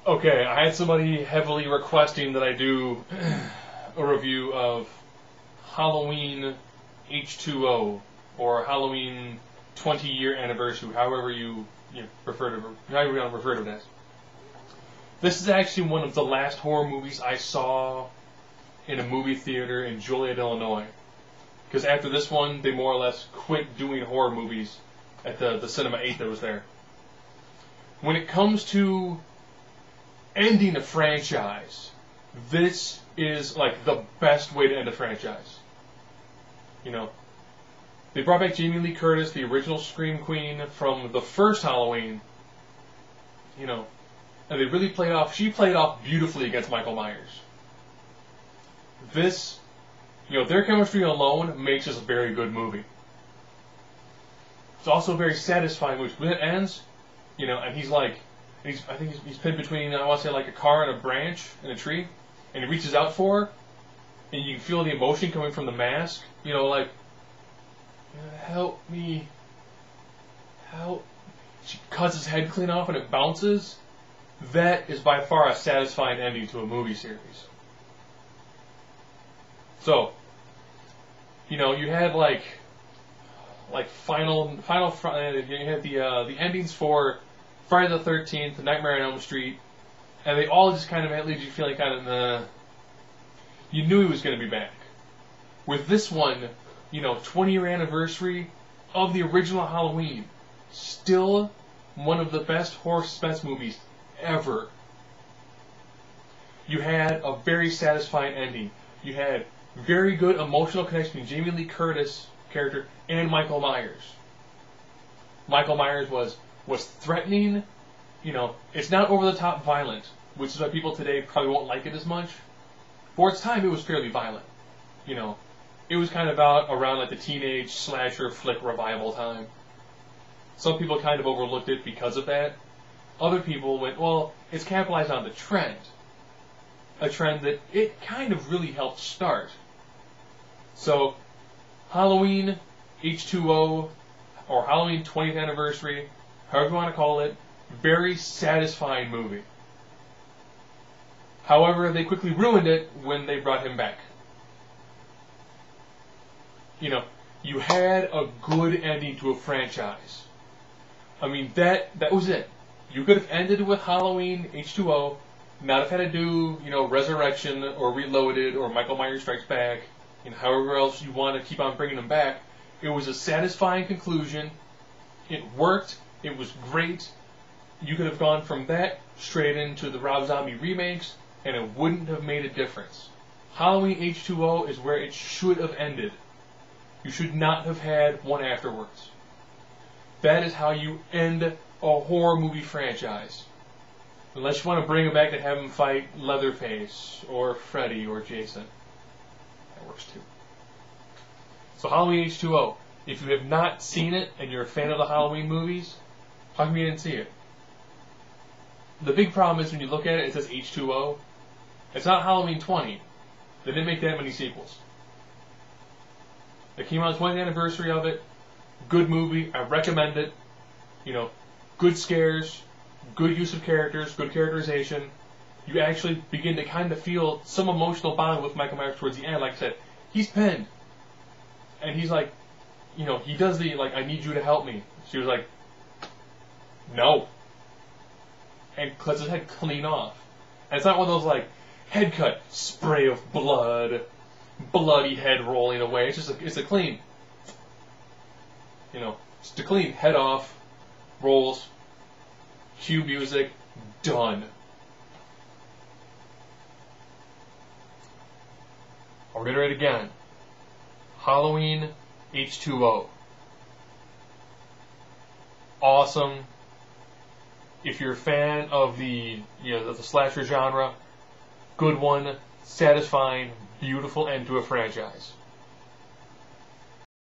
Okay, I had somebody heavily requesting that I do a review of Halloween H20 or Halloween 20-year anniversary, however you however you want to refer to it as. This is actually one of the last horror movies I saw in a movie theater in Joliet, Illinois. Because after this one, they more or less quit doing horror movies at the Cinema 8 that was there. When it comes to ending a franchise, this is like the best way to end a franchise. You know, they brought back Jamie Lee Curtis, the original Scream Queen from the first Halloween. You know, and they really she played off beautifully against Michael Myers. This, their chemistry alone makes this a very good movie. It's also very satisfying, which when it ends, and he's like, I think he's pinned between, I want to say, like a car and a branch and a tree, and he reaches out for her, and you can feel the emotion coming from the mask, like, help me, help. She cuts his head clean off and it bounces. That is by far a satisfying ending to a movie series. So, you had like final, you had the endings for Friday the 13th, Nightmare on Elm Street, and they all just kind of leave you feeling kind of, you knew he was going to be back. With this one, 20-year anniversary of the original Halloween, still one of the best horror suspense movies ever. You had a very satisfying ending. You had very good emotional connection between Jamie Lee Curtis character and Michael Myers. Michael Myers was threatening. It's not over-the-top violent, which is why people today probably won't like it as much. For its time, it was fairly violent. It was kind of around like the teenage slasher flick revival time. Some people kind of overlooked it because of that. Other people went, well, it's capitalized on the trend. A trend that it kind of really helped start. So, Halloween H20, or Halloween 20th anniversary, however you want to call it, very satisfying movie. However, they quickly ruined it when they brought him back. You had a good ending to a franchise. I mean, that was it. You could have ended with Halloween H20, not have had to do, Resurrection or Reloaded or Michael Myers Strikes Back, however else you want to keep on bringing them back. It was a satisfying conclusion. It worked. It was great. You could have gone from that straight into the Rob Zombie remakes, and it wouldn't have made a difference. Halloween H20 is where it should have ended. You should not have had one afterwards. That is how you end a horror movie franchise. Unless you want to bring him back to have him fight Leatherface, or Freddy, or Jason. That works too. So Halloween H20. If you have not seen it, and you're a fan of the Halloween movies, how come you didn't see it? The big problem is when you look at it, it says H20. It's not Halloween 20. They didn't make that many sequels. It came out on the 20th anniversary of it. Good movie. I recommend it. Good scares, good use of characters, good characterization. You actually begin to kind of feel some emotional bond with Michael Myers towards the end. Like I said, he's pinned. And he's like, he does the, like, I need you to help me. She was like, no. And cuts his head clean off. And it's not one of those, like, head cut, spray of blood, bloody head rolling away. It's just it's a clean, just a clean head off, rolls, cue music, done. I'll reiterate again. Halloween H20. Awesome. If you're a fan of the the slasher genre, good one, satisfying, beautiful end to a franchise.